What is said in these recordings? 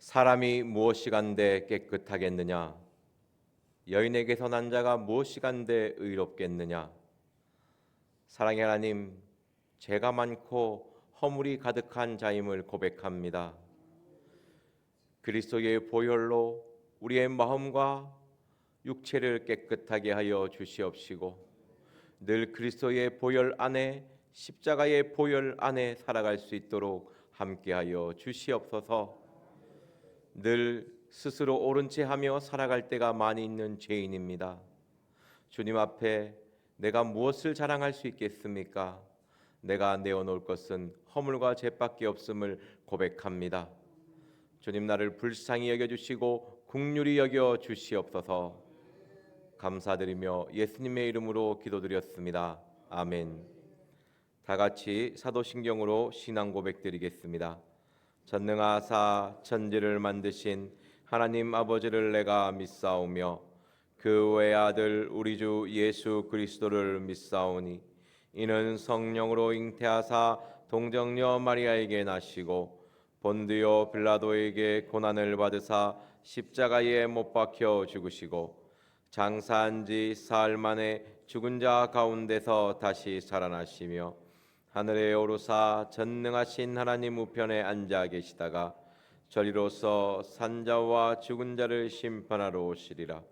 사람이 무엇이간데 깨끗하겠느냐? 여인에게서 난 자가 무엇이간데 의롭겠느냐? 사랑의 하나님, 죄가 많고 허물이 가득한 자임을 고백합니다. 그리스도의 보혈로 우리의 마음과 육체를 깨끗하게 하여 주시옵시고 늘 그리스도의 보혈 안에, 십자가의 보혈 안에 살아갈 수 있도록 함께하여 주시옵소서. 늘 스스로 옳은 채 하며 살아갈 때가 많이 있는 죄인입니다. 주님 앞에 내가 무엇을 자랑할 수 있겠습니까? 내가 내어놓을 것은 허물과 죄밖에 없음을 고백합니다. 주님, 나를 불쌍히 여겨주시고 긍휼히 여겨 주시옵소서. 감사드리며 예수님의 이름으로 기도드렸습니다. 아멘. 다 같이 사도신경으로 신앙 고백드리겠습니다. 전능하사 천지를 만드신 하나님 아버지를 내가 믿사오며 그 외아들 우리 주 예수 그리스도를 믿사오니 이는 성령으로 잉태하사 동정녀 마리아에게 나시고 본디오 빌라도에게 고난을 받으사 십자가에 못 박혀 죽으시고 장사한 지 사흘 만에 죽은 자 가운데서 다시 살아나시며 하늘에 오르사 전능하신 하나님 우편에 앉아 계시다가 저리로서 산자와 죽은 자를 심판하러 오시리라.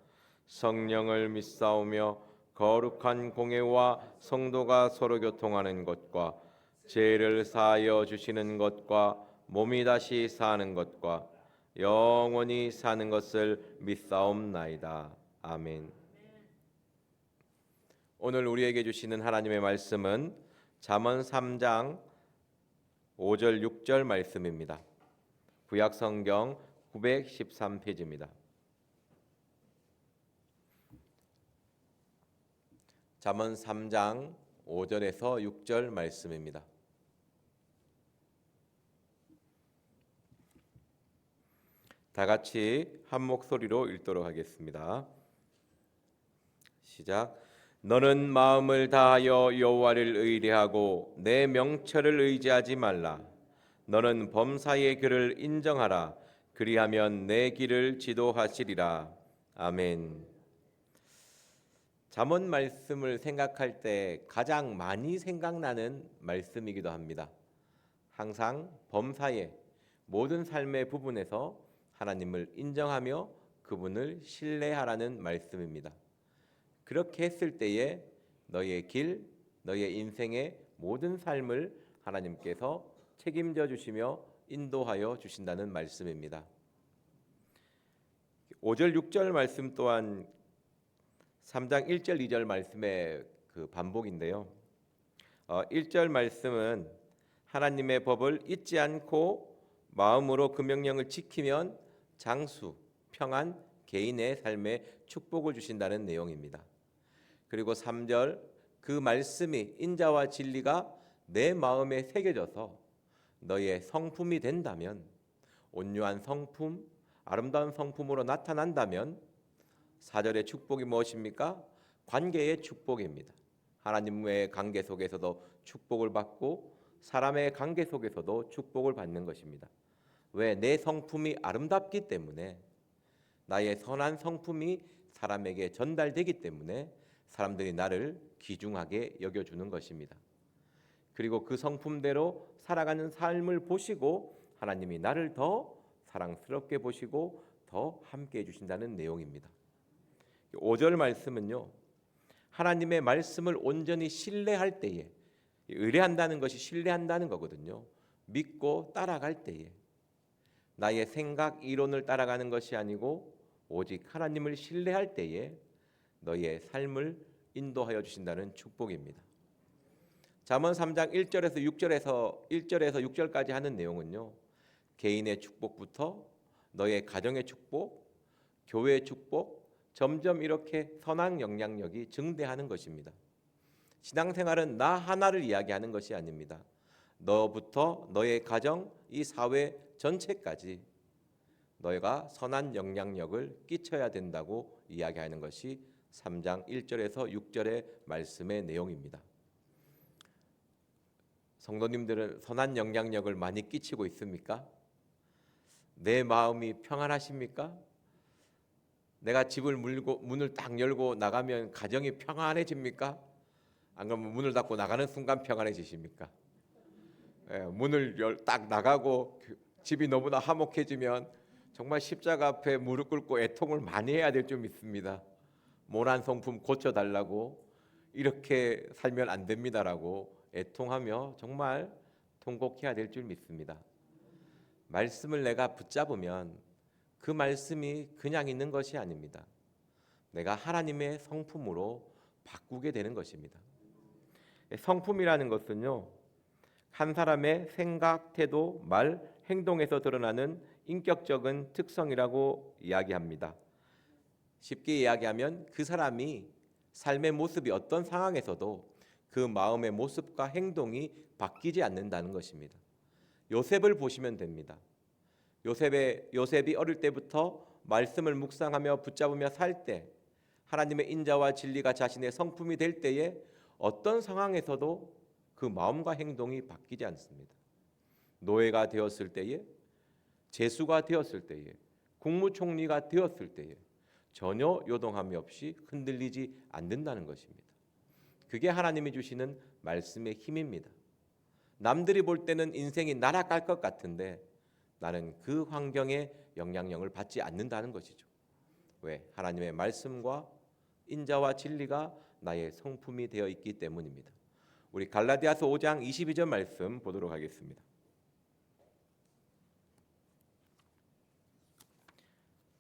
성령을 믿사오며 거룩한 공회와 성도가 서로 교통하는 것과 죄를 사하여 주시는 것과 몸이 다시 사는 것과 영원히 사는 것을 믿사옵나이다. 아멘. 오늘 우리에게 주시는 하나님의 말씀은 잠언 3장 5절 6절 말씀입니다. 구약 성경 913페이지입니다. 잠언 3장 5절에서 6절 말씀입니다. 다 같이 한 목소리로 읽도록 하겠습니다. 시작. 너는 마음을 다하여 여호와를 의뢰하고 내 명철을 의지하지 말라. 너는 범사의 글을 인정하라. 그리하면 내 길을 지도하시리라. 아멘. 잠언 말씀을 생각할 때 가장 많이 생각나는 말씀이기도 합니다. 항상 범사의 모든 삶의 부분에서 하나님을 인정하며 그분을 신뢰하라는 말씀입니다. 그렇게 했을 때에 너의 길, 너의 인생의 모든 삶을 하나님께서 책임져 주시며 인도하여 주신다는 말씀입니다. 5절 6절 말씀 또한 3장 1절 2절 말씀의 그 반복인데요. 1절 말씀은 하나님의 법을 잊지 않고 마음으로 그 명령을 지키면 장수, 평안, 개인의 삶에 축복을 주신다는 내용입니다. 그리고 3절 그 말씀이 인자와 진리가 내 마음에 새겨져서 너의 성품이 된다면, 온유한 성품, 아름다운 성품으로 나타난다면 4절의 축복이 무엇입니까? 관계의 축복입니다. 하나님과의 관계 속에서도 축복을 받고 사람의 관계 속에서도 축복을 받는 것입니다. 왜? 내 성품이 아름답기 때문에, 나의 선한 성품이 사람에게 전달되기 때문에 사람들이 나를 귀중하게 여겨주는 것입니다. 그리고 그 성품대로 살아가는 삶을 보시고 하나님이 나를 더 사랑스럽게 보시고 더 함께해 주신다는 내용입니다. 5절 말씀은요, 하나님의 말씀을 온전히 신뢰할 때에, 의뢰한다는 것이 신뢰한다는 거거든요. 믿고 따라갈 때에, 나의 생각, 이론을 따라가는 것이 아니고 오직 하나님을 신뢰할 때에 너의 삶을 인도하여 주신다는 축복입니다. 잠언 3장 1절에서 6절까지 하는 내용은요, 개인의 축복부터 너의 가정의 축복, 교회의 축복, 점점 이렇게 선한 영향력이 증대하는 것입니다. 신앙생활은 나 하나를 이야기하는 것이 아닙니다. 너부터 너의 가정, 이 사회 전체까지 너희가 선한 영향력을 끼쳐야 된다고 이야기하는 것이 3장 1절에서 6절의 말씀의 내용입니다. 성도님들은 선한 영향력을 많이 끼치고 있습니까? 내 마음이 평안하십니까? 내가 집을 문을 딱 열고 나가면 가정이 평안해집니까? 안 그러면 문을 닫고 나가는 순간 평안해지십니까? 문을 딱 나가고 집이 너무나 화목해지면 정말 십자가 앞에 무릎 꿇고 애통을 많이 해야 될 줄 믿습니다. 모난 성품 고쳐달라고, 이렇게 살면 안 됩니다라고 애통하며 정말 통곡해야 될 줄 믿습니다. 말씀을 내가 붙잡으면 그 말씀이 그냥 있는 것이 아닙니다. 내가 하나님의 성품으로 바꾸게 되는 것입니다. 성품이라는 것은요, 한 사람의 생각, 태도, 말, 행동에서 드러나는 인격적인 특성이라고 이야기합니다. 쉽게 이야기하면 그 사람이 삶의 모습이 어떤 상황에서도 그 마음의 모습과 행동이 바뀌지 않는다는 것입니다. 요셉을 보시면 됩니다. 요셉이 어릴 때부터 말씀을 묵상하며 붙잡으며 살 때, 하나님의 인자와 진리가 자신의 성품이 될 때에 어떤 상황에서도 그 마음과 행동이 바뀌지 않습니다. 노예가 되었을 때에, 재수가 되었을 때에, 국무총리가 되었을 때에 전혀 요동함이 없이 흔들리지 않는다는 것입니다. 그게 하나님이 주시는 말씀의 힘입니다. 남들이 볼 때는 인생이 날아갈 것 같은데 나는 그 환경에 영향력을 받지 않는다는 것이죠. 왜? 하나님의 말씀과 인자와 진리가 나의 성품이 되어 있기 때문입니다. 우리 갈라디아서 5장 22절 말씀 보도록 하겠습니다.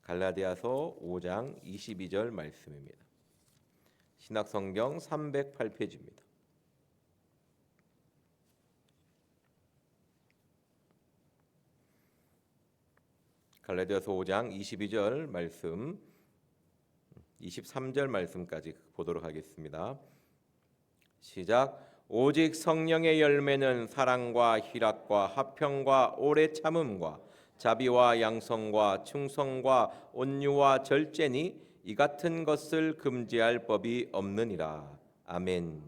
갈라디아서 5장 22절 말씀입니다. 신약성경 308페이지입니다. 갈라디아서 5장 22절 말씀, 23절 말씀까지 보도록 하겠습니다. 시작. 오직 성령의 열매는 사랑과 희락과 화평과 오래 참음과 자비와 양성과 충성과 온유와 절제니 이 같은 것을 금지할 법이 없느니라. 아멘.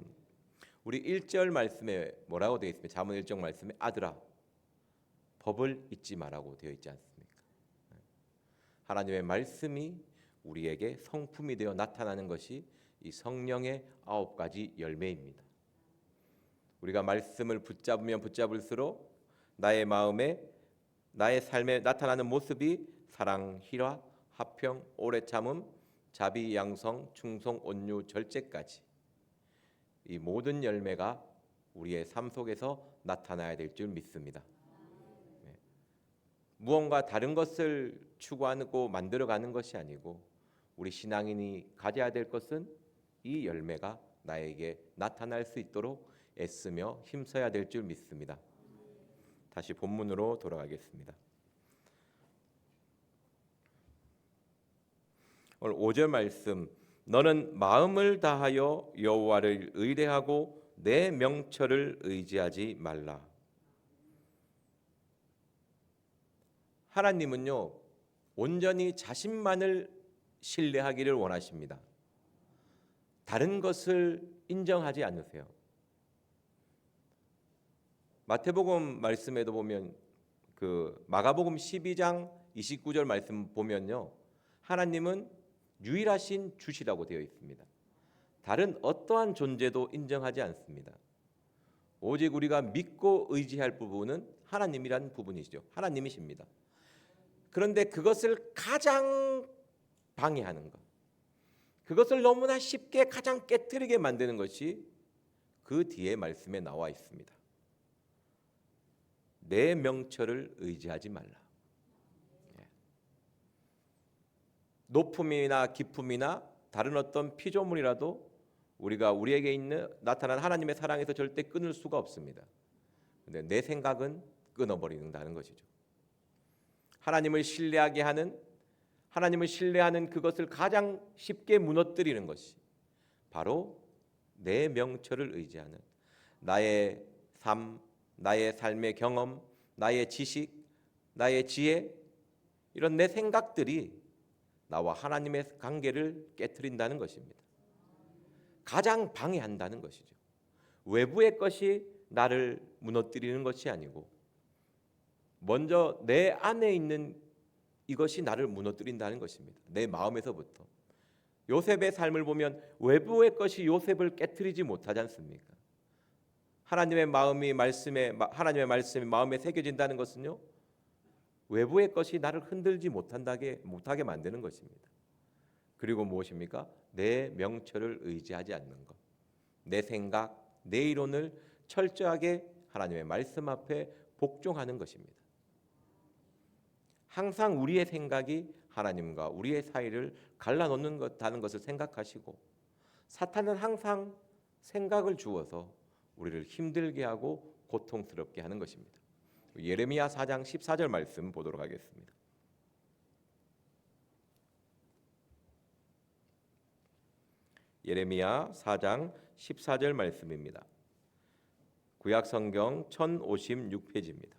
우리 1절 말씀에 뭐라고 되어 있습니까? 잠언 1절 말씀에 아들아 법을 잊지 말라고 되어 있지 않습니까? 하나님의 말씀이 우리에게 성품이 되어 나타나는 것이 이 성령의 9가지 열매입니다. 우리가 말씀을 붙잡으면 붙잡을수록 나의 마음에, 나의 삶에 나타나는 모습이 사랑, 희락, 화평, 오래 참음, 자비, 양성, 충성, 온유, 절제까지 이 모든 열매가 우리의 삶 속에서 나타나야 될 줄 믿습니다. 무언가 다른 것을 추구하고 만들어가는 것이 아니고 우리 신앙인이 가져야 될 것은 이 열매가 나에게 나타날 수 있도록 애쓰며 힘써야 될 줄 믿습니다. 다시 본문으로 돌아가겠습니다. 오늘 5절 말씀, 너는 마음을 다하여 여호와를 의뢰하고 내 명철을 의지하지 말라. 하나님은요, 온전히 자신만을 신뢰하기를 원하십니다. 다른 것을 인정하지 않으세요. 마태복음 말씀에도 보면 그 마가복음 12장 29절 말씀 보면요, 하나님은 유일하신 주시라고 되어 있습니다. 다른 어떠한 존재도 인정하지 않습니다. 오직 우리가 믿고 의지할 부분은 하나님이란 부분이시죠. 하나님이십니다. 그런데 그것을 가장 방해하는 것, 그것을 너무나 쉽게 가장 깨트리게 만드는 것이 그 뒤에 말씀에 나와 있습니다. 내 명철을 의지하지 말라. 높음이나 기품이나 다른 어떤 피조물이라도 우리에게 나타난 하나님의 사랑에서 절대 끊을 수가 없습니다. 근데 내 생각은 끊어버린다는 것이죠. 하나님을 신뢰하는 그것을 가장 쉽게 무너뜨리는 것이 바로 내 명철을 의지하는 나의 삶, 나의 삶의 경험, 나의 지식, 나의 지혜, 이런 내 생각들이 나와 하나님의 관계를 깨트린다는 것입니다. 가장 방해한다는 것이죠. 외부의 것이 나를 무너뜨리는 것이 아니고 먼저 내 안에 있는 이것이 나를 무너뜨린다는 것입니다. 내 마음에서부터. 요셉의 삶을 보면 외부의 것이 요셉을 깨트리지 못하지 않습니까? 하나님의 하나님의 말씀이 마음에 새겨진다는 것은요, 외부의 것이 나를 흔들지 못하게 만드는 것입니다. 그리고 무엇입니까? 내 명철을 의지하지 않는 것. 내 생각, 내 이론을 철저하게 하나님의 말씀 앞에 복종하는 것입니다. 항상 우리의 생각이 하나님과 우리의 사이를 갈라놓는 것다는 것을 생각하시고, 사탄은 항상 생각을 주어서 우리를 힘들게 하고 고통스럽게 하는 것입니다. 예레미야 4장 14절 말씀 보도록 하겠습니다. 예레미야 4장 14절 말씀입니다. 구약 성경 1056페이지입니다.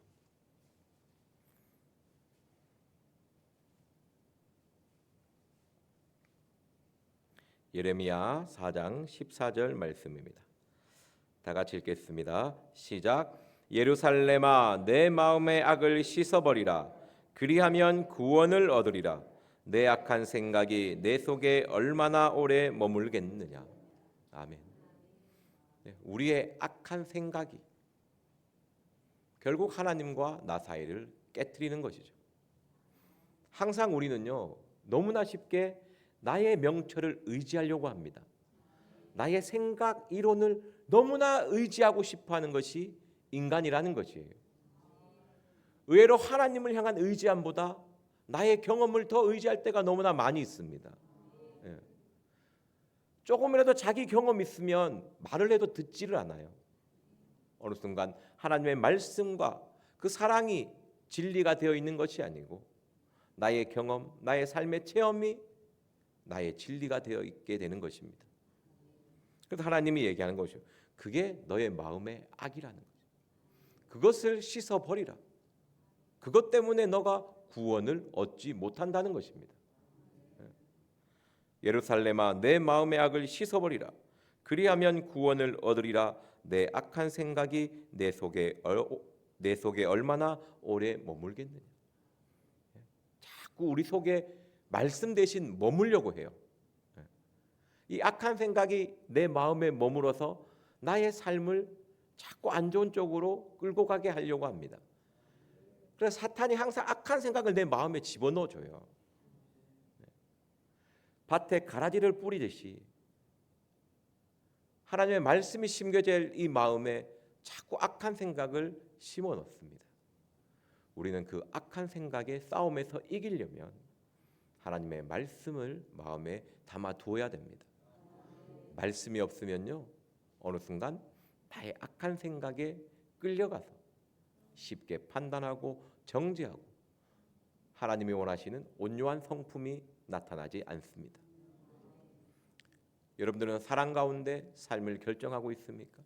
예레미야 4장 14절 말씀입니다. 다 같이 읽겠습니다. 시작. 예루살렘아, 내 마음의 악을 씻어버리라. 그리하면 구원을 얻으리라. 내 악한 생각이 내 속에 얼마나 오래 머물겠느냐. 아멘. 우리의 악한 생각이 결국 하나님과 나 사이를 깨트리는 것이죠. 항상 우리는요, 너무나 쉽게 나의 명철을 의지하려고 합니다. 나의 생각, 이론을 너무나 의지하고 싶어하는 것이 인간이라는 것이에요. 의외로 하나님을 향한 의지함보다 나의 경험을 더 의지할 때가 너무나 많이 있습니다. 예. 조금이라도 자기 경험 있으면 말을 해도 듣지를 않아요. 어느 순간 하나님의 말씀과 그 사랑이 진리가 되어 있는 것이 아니고 나의 경험, 나의 삶의 체험이 나의 진리가 되어 있게 되는 것입니다. 그래서 하나님이 얘기하는 것이요, 그게 너의 마음의 악이라는 거죠. 그것을 씻어버리라. 그것 때문에 너가 구원을 얻지 못한다는 것입니다. 예루살렘아, 내 마음의 악을 씻어버리라. 그리하면 구원을 얻으리라. 내 악한 생각이 내 속에 얼마나 오래 머물겠느냐. 자꾸 우리 속에 말씀 대신 머물려고 해요. 이 악한 생각이 내 마음에 머물어서 나의 삶을 자꾸 안 좋은 쪽으로 끌고 가게 하려고 합니다. 그래서 사탄이 항상 악한 생각을 내 마음에 집어넣어줘요. 밭에 가라지를 뿌리듯이 하나님의 말씀이 심겨질 이 마음에 자꾸 악한 생각을 심어 넣습니다. 우리는 그 악한 생각의 싸움에서 이기려면 하나님의 말씀을 마음에 담아 두어야 됩니다. 말씀이 없으면요, 어느 순간 나의 악한 생각에 끌려가서 쉽게 판단하고 정죄하고 하나님이 원하시는 온유한 성품이 나타나지 않습니다. 여러분들은 사랑 가운데 삶을 결정하고 있습니까?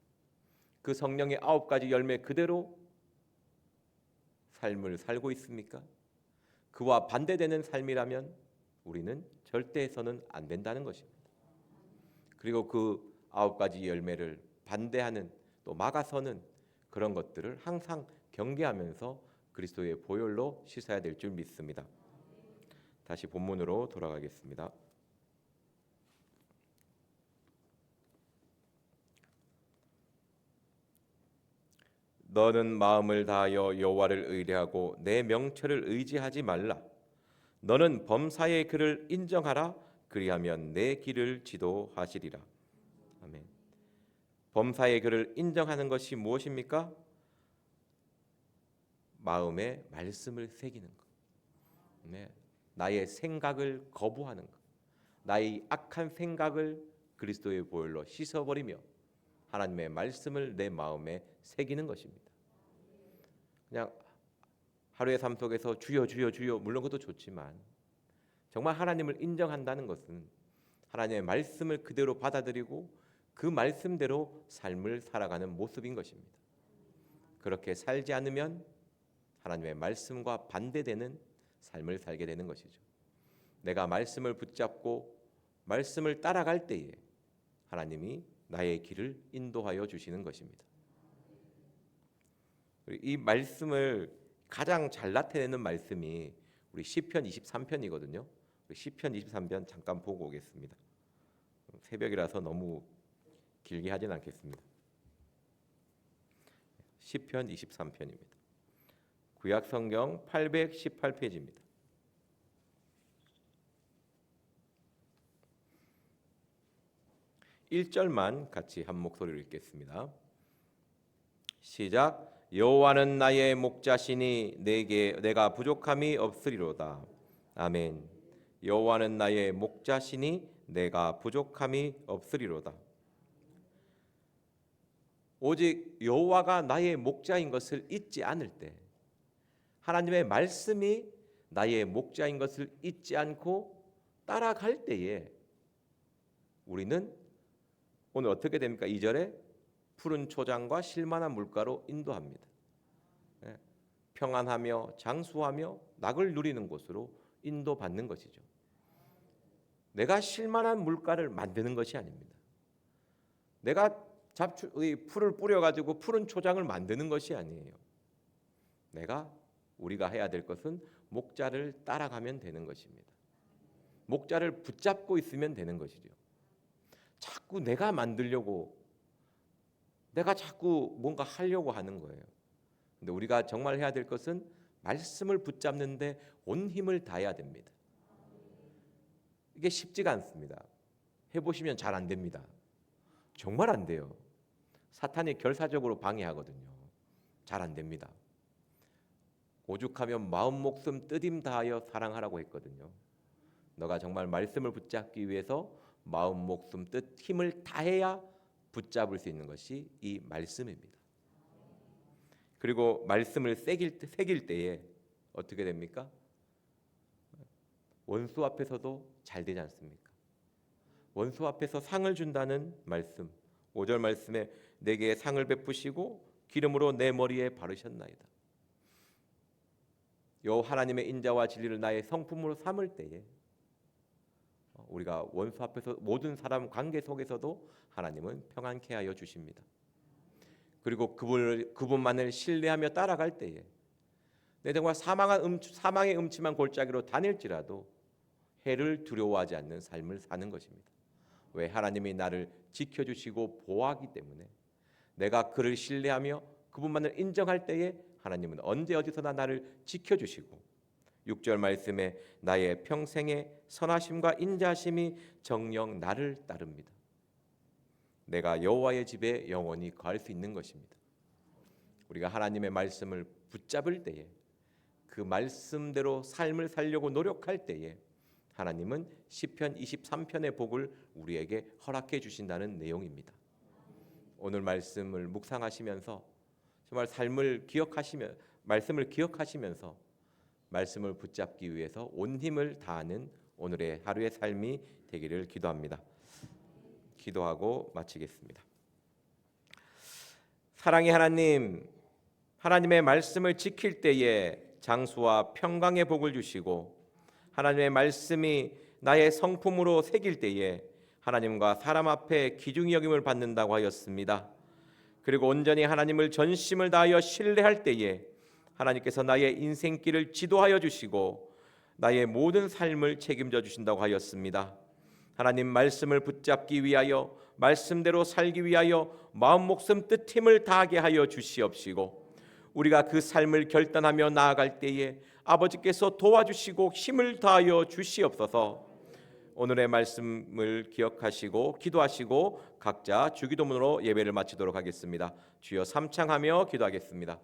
그 성령의 9가지 열매 그대로 삶을 살고 있습니까? 그와 반대되는 삶이라면 우리는 절대 해서는 안 된다는 것입니다. 그리고 그 9가지 열매를 반대하는, 또 막아서는 그런 것들을 항상 경계하면서 그리스도의 보혈로 씻어야 될 줄 믿습니다. 다시 본문으로 돌아가겠습니다. 너는 마음을 다하여 여호와를 의뢰하고 내 명철을 의지하지 말라. 너는 범사의 그를 인정하라. 그리하면 내 길을 지도하시리라. 아멘. 범사의 그를 인정하는 것이 무엇입니까? 마음에 말씀을 새기는 것. 네. 나의 생각을 거부하는 것. 나의 악한 생각을 그리스도의 보혈로 씻어버리며 하나님의 말씀을 내 마음에 새기는 것입니다. 그냥 하루의 삶 속에서 주여 주여 주여, 물론 그것도 좋지만 정말 하나님을 인정한다는 것은 하나님의 말씀을 그대로 받아들이고 그 말씀대로 삶을 살아가는 모습인 것입니다. 그렇게 살지 않으면 하나님의 말씀과 반대되는 삶을 살게 되는 것이죠. 내가 말씀을 붙잡고 말씀을 따라갈 때에 하나님이 나의 길을 인도하여 주시는 것입니다. 이 말씀을 가장 잘 나타내는 말씀이 우리 시편 23편이거든요. 시편 23편 잠깐 보고 오겠습니다. 새벽이라서 너무 길게 하진 않겠습니다. 시편 23편입니다. 구약 성경 818페이지입니다. 1절만 같이 한 목소리로 읽겠습니다. 시작. 여호와는 나의 목자시니 내가 부족함이 없으리로다. 아멘. 여호와는 나의 목자시니 내가 부족함이 없으리로다. 오직 여호와가 나의 목자인 것을 잊지 않을 때, 하나님의 말씀이 나의 목자인 것을 잊지 않고 따라갈 때에 우리는 오늘 어떻게 됩니까? 2절에 푸른 초장과 실만한 물가로 인도합니다. 평안하며 장수하며 낙을 누리는 곳으로 인도받는 것이죠. 내가 실만한 물가를 만드는 것이 아닙니다. 내가 풀을 뿌려가지고 푸른 초장을 만드는 것이 아니에요. 우리가 해야 될 것은 목자를 따라가면 되는 것입니다. 목자를 붙잡고 있으면 되는 것이죠. 자꾸 내가 만들려고, 내가 자꾸 뭔가 하려고 하는 거예요. 근데 우리가 정말 해야 될 것은 말씀을 붙잡는데 온 힘을 다해야 됩니다. 이게 쉽지가 않습니다. 해보시면 잘 안 됩니다. 정말 안 돼요. 사탄이 결사적으로 방해하거든요. 잘 안 됩니다. 오죽하면 마음 목숨 뜻임 다하여 사랑하라고 했거든요. 너가 정말 말씀을 붙잡기 위해서 마음 목숨 뜻 힘을 다해야 붙잡을 수 있는 것이 이 말씀입니다. 그리고 말씀을 새길 때에 어떻게 됩니까? 원수 앞에서도 잘 되지 않습니까? 원수 앞에서 상을 준다는 말씀, 5절 말씀에 내게 상을 베푸시고 기름으로 내 머리에 바르셨나이다. 요 하나님의 인자와 진리를 나의 성품으로 삼을 때에 우리가 원수 앞에서 모든 사람 관계 속에서도 하나님은 평안케 하여 주십니다. 그리고 그분만을 신뢰하며 따라갈 때에 내 정말 사망의 음침한 골짜기로 다닐지라도 해를 두려워하지 않는 삶을 사는 것입니다. 왜? 하나님이 나를 지켜주시고 보호하기 때문에 내가 그를 신뢰하며 그분만을 인정할 때에 하나님은 언제 어디서나 나를 지켜주시고 6절 말씀에 나의 평생의 선하심과 인자심이 정녕 나를 따릅니다. 내가 여호와의 집에 영원히 거할 수 있는 것입니다. 우리가 하나님의 말씀을 붙잡을 때에 그 말씀대로 삶을 살려고 노력할 때에 하나님은 시편 23편의 복을 우리에게 허락해 주신다는 내용입니다. 오늘 말씀을 묵상하시면서 정말 말씀을 기억하시면서 말씀을 붙잡기 위해서 온 힘을 다하는 오늘의 하루의 삶이 되기를 기도합니다. 기도하고 마치겠습니다. 사랑의 하나님, 하나님의 말씀을 지킬 때에 장수와 평강의 복을 주시고 하나님의 말씀이 나의 성품으로 새길 때에 하나님과 사람 앞에 귀중히 여김을 받는다고 하였습니다. 그리고 온전히 하나님을 전심을 다하여 신뢰할 때에 하나님께서 나의 인생길을 지도하여 주시고 나의 모든 삶을 책임져 주신다고 하였습니다. 하나님 말씀을 붙잡기 위하여 말씀대로 살기 위하여 마음 목숨 뜻 힘을 다하게 하여 주시옵시고 우리가 그 삶을 결단하며 나아갈 때에 아버지께서 도와주시고 힘을 다하여 주시옵소서. 오늘의 말씀을 기억하시고 기도하시고 각자 주기도문으로 예배를 마치도록 하겠습니다. 주여 삼창하며 기도하겠습니다.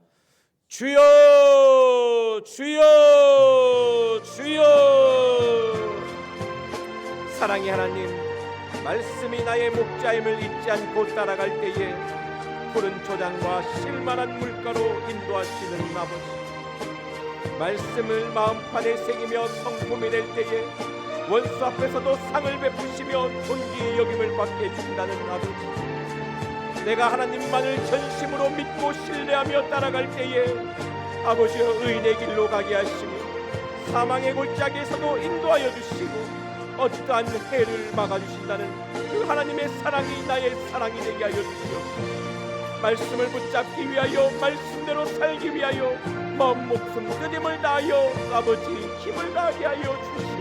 주여 주여 주여. 사랑의 하나님, 말씀이 나의 목자임을 잊지 않고 따라갈 때에 푸른 초장과 실만한 물가로 인도하시는 아버지, 말씀을 마음판에 새기며 성품이 될 때에 원수 앞에서도 상을 베푸시며 존귀의 여김을 받게 해준다는 아버지, 내가 하나님만을 전심으로 믿고 신뢰하며 따라갈 때에 아버지여 의인의 길로 가게 하시며 사망의 골짜기에서도 인도하여 주시고 어떠한 해를 막아주신다는 그 하나님의 사랑이 나의 사랑이 되게 하여 주시옵소서. 말씀을 붙잡기 위하여 말씀대로 살기 위하여 마음 목숨 뜻임을 다하여 아버지 힘을 나게 하여 주시옵소서.